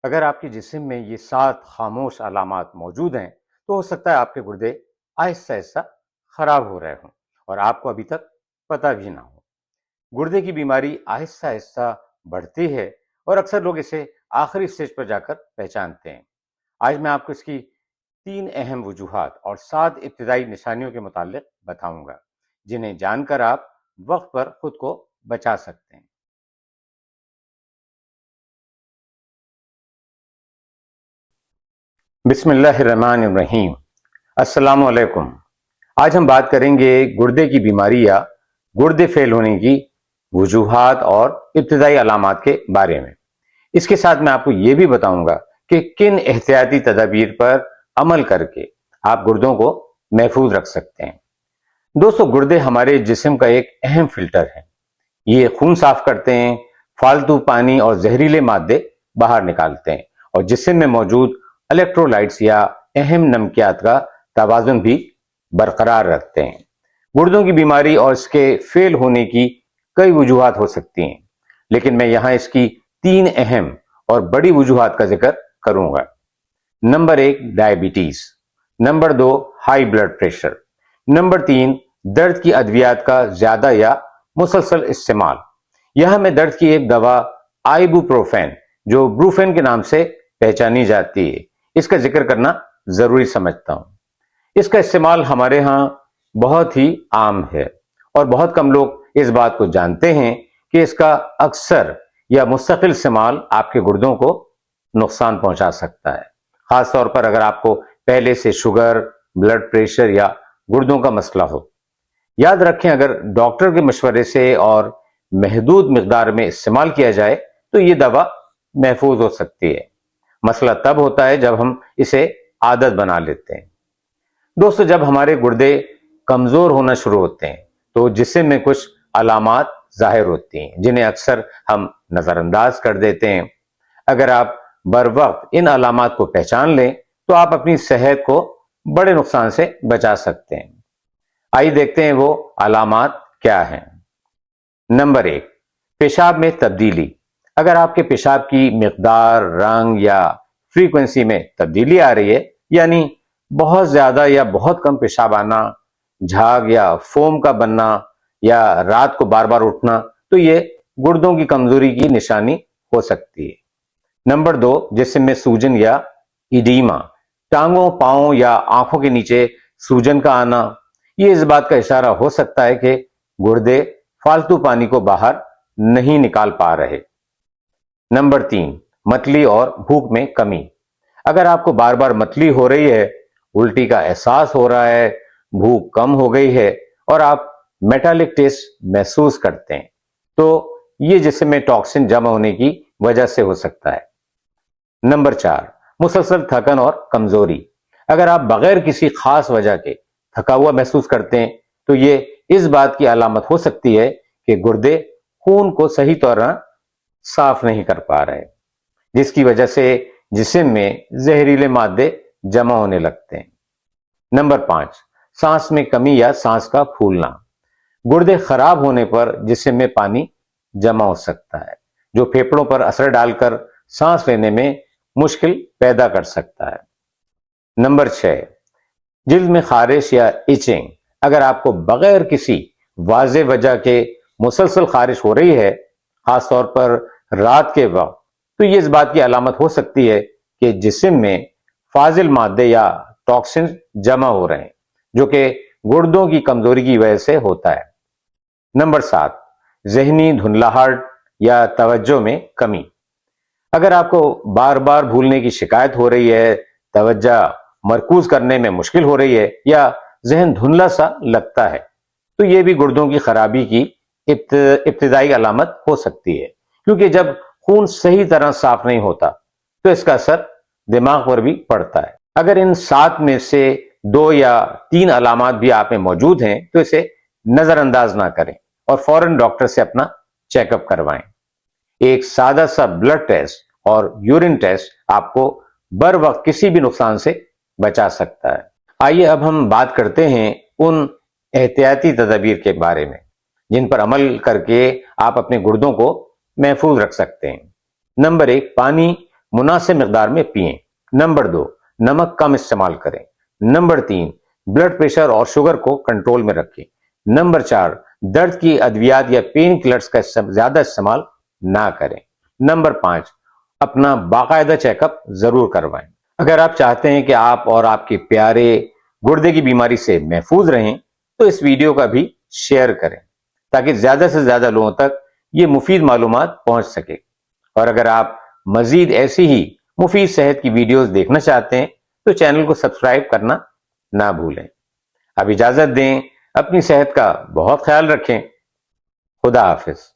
اگر آپ کے جسم میں یہ 7 خاموش علامات موجود ہیں تو ہو سکتا ہے آپ کے گردے آہستہ آہستہ خراب ہو رہے ہوں اور آپ کو ابھی تک پتہ بھی نہ ہو۔ گردے کی بیماری آہستہ آہستہ بڑھتی ہے اور اکثر لوگ اسے آخری سٹیج پر جا کر پہچانتے ہیں۔ آج میں آپ کو اس کی 3 اہم وجوہات اور 7 ابتدائی نشانیوں کے متعلق بتاؤں گا جنہیں جان کر آپ وقت پر خود کو بچا سکتے ہیں۔ بسم اللہ الرحمن الرحیم۔ السلام علیکم۔ آج ہم بات کریں گے گردے کی بیماری یا گردے فیل ہونے کی وجوہات اور ابتدائی علامات کے بارے میں۔ اس کے ساتھ میں آپ کو یہ بھی بتاؤں گا کہ کن احتیاطی تدابیر پر عمل کر کے آپ گردوں کو محفوظ رکھ سکتے ہیں۔ دوستو، گردے ہمارے جسم کا ایک اہم فلٹر ہے۔ یہ خون صاف کرتے ہیں، فالتو پانی اور زہریلے مادے باہر نکالتے ہیں اور جسم میں موجود الیکٹرولائٹس یا اہم نمکیات کا توازن بھی برقرار رکھتے ہیں۔ گردوں کی بیماری اور اس کے فیل ہونے کی کئی وجوہات ہو سکتی ہیں، لیکن میں یہاں اس کی 3 اہم اور بڑی وجوہات کا ذکر کروں گا۔ Number 1، diabetes. Number 2، high blood pressure. Number 3، درد کی ادویات کا زیادہ یا مسلسل استعمال۔ یہاں میں درد کی ایک دوا آئیبوپروفین جو بروفین کے نام سے پہچانی جاتی ہے، اس کا ذکر کرنا ضروری سمجھتا ہوں۔ اس کا استعمال ہمارے ہاں بہت ہی عام ہے اور بہت کم لوگ اس بات کو جانتے ہیں کہ اس کا اکثر یا مستقل استعمال آپ کے گردوں کو نقصان پہنچا سکتا ہے، خاص طور پر اگر آپ کو پہلے سے شوگر، بلڈ پریشر یا گردوں کا مسئلہ ہو۔ یاد رکھیں، اگر ڈاکٹر کے مشورے سے اور محدود مقدار میں استعمال کیا جائے تو یہ دوا محفوظ ہو سکتی ہے۔ مسئلہ تب ہوتا ہے جب ہم اسے عادت بنا لیتے ہیں۔ دوستو، جب ہمارے گردے کمزور ہونا شروع ہوتے ہیں تو جسم میں کچھ علامات ظاہر ہوتی ہیں جنہیں اکثر ہم نظر انداز کر دیتے ہیں۔ اگر آپ بر وقت ان علامات کو پہچان لیں تو آپ اپنی صحت کو بڑے نقصان سے بچا سکتے ہیں۔ آئیے دیکھتے ہیں وہ علامات کیا ہیں۔ نمبر 1، پیشاب میں تبدیلی۔ اگر آپ کے پیشاب کی مقدار، رنگ یا فریکوینسی میں تبدیلی آ رہی ہے، یعنی بہت زیادہ یا بہت کم پیشاب آنا، جھاگ یا فوم کا بننا یا رات کو بار بار اٹھنا، تو یہ گردوں کی کمزوری کی نشانی ہو سکتی ہے۔ نمبر 2، جسم میں سوجن یا ایڈیما۔ ٹانگوں، پاؤں یا آنکھوں کے نیچے سوجن کا آنا، یہ اس بات کا اشارہ ہو سکتا ہے کہ گردے فالتو پانی کو باہر نہیں نکال پا رہے۔ نمبر 3، متلی اور بھوک میں کمی۔ اگر آپ کو بار بار متلی ہو رہی ہے، الٹی کا احساس ہو رہا ہے، بھوک کم ہو گئی ہے اور آپ میٹالک ٹیسٹ محسوس کرتے ہیں تو یہ جسم میں ٹاکسن جمع ہونے کی وجہ سے ہو سکتا ہے۔ نمبر 4، مسلسل تھکن اور کمزوری۔ اگر آپ بغیر کسی خاص وجہ کے تھکا ہوا محسوس کرتے ہیں تو یہ اس بات کی علامت ہو سکتی ہے کہ گردے خون کو صحیح طرح صاف نہیں کر پا رہے، جس کی وجہ سے جسم میں زہریلے مادے جمع ہونے لگتے ہیں۔ نمبر 5، سانس میں کمی یا سانس کا پھولنا۔ گردے خراب ہونے پر جسم میں پانی جمع ہو سکتا ہے جو پھیپھڑوں پر اثر ڈال کر سانس لینے میں مشکل پیدا کر سکتا ہے۔ نمبر 6، جلد میں خارش یا ایچنگ۔ اگر آپ کو بغیر کسی واضح وجہ کے مسلسل خارش ہو رہی ہے، خاص طور پر رات کے وقت، تو یہ اس بات کی علامت ہو سکتی ہے کہ جسم میں فاضل مادے یا ٹاکسن جمع ہو رہے ہیں جو کہ گردوں کی کمزوری کی وجہ سے ہوتا ہے۔ نمبر 7، ذہنی دھندلاہٹ یا توجہ میں کمی۔ اگر آپ کو بار بار بھولنے کی شکایت ہو رہی ہے، توجہ مرکوز کرنے میں مشکل ہو رہی ہے یا ذہن دھندلا سا لگتا ہے تو یہ بھی گردوں کی خرابی کی ابتدائی علامت ہو سکتی ہے، کیونکہ جب خون صحیح طرح صاف نہیں ہوتا تو اس کا اثر دماغ پر بھی پڑتا ہے۔ اگر ان 7 میں سے 2 یا 3 علامات بھی آپ میں موجود ہیں تو اسے نظر انداز نہ کریں اور فوراً ڈاکٹر سے اپنا چیک اپ کروائیں۔ ایک سادہ سا بلڈ ٹیسٹ اور یورین ٹیسٹ آپ کو بر وقت کسی بھی نقصان سے بچا سکتا ہے۔ آئیے اب ہم بات کرتے ہیں ان احتیاطی تدابیر کے بارے میں جن پر عمل کر کے آپ اپنے گردوں کو محفوظ رکھ سکتے ہیں۔ نمبر 1، پانی مناسب مقدار میں پئیں۔ نمبر 2، نمک کم استعمال کریں۔ نمبر 3، بلڈ پریشر اور شوگر کو کنٹرول میں رکھیں۔ نمبر 4، درد کی ادویات یا پین کلرز کا زیادہ استعمال نہ کریں۔ نمبر 5، اپنا باقاعدہ چیک اپ ضرور کروائیں۔ اگر آپ چاہتے ہیں کہ آپ اور آپ کے پیارے گردے کی بیماری سے محفوظ رہیں تو اس ویڈیو کا بھی شیئر کریں تاکہ زیادہ سے زیادہ لوگوں تک یہ مفید معلومات پہنچ سکے۔ اور اگر آپ مزید ایسی ہی مفید صحت کی ویڈیوز دیکھنا چاہتے ہیں تو چینل کو سبسکرائب کرنا نہ بھولیں۔ اب اجازت دیں، اپنی صحت کا بہت خیال رکھیں۔ خدا حافظ۔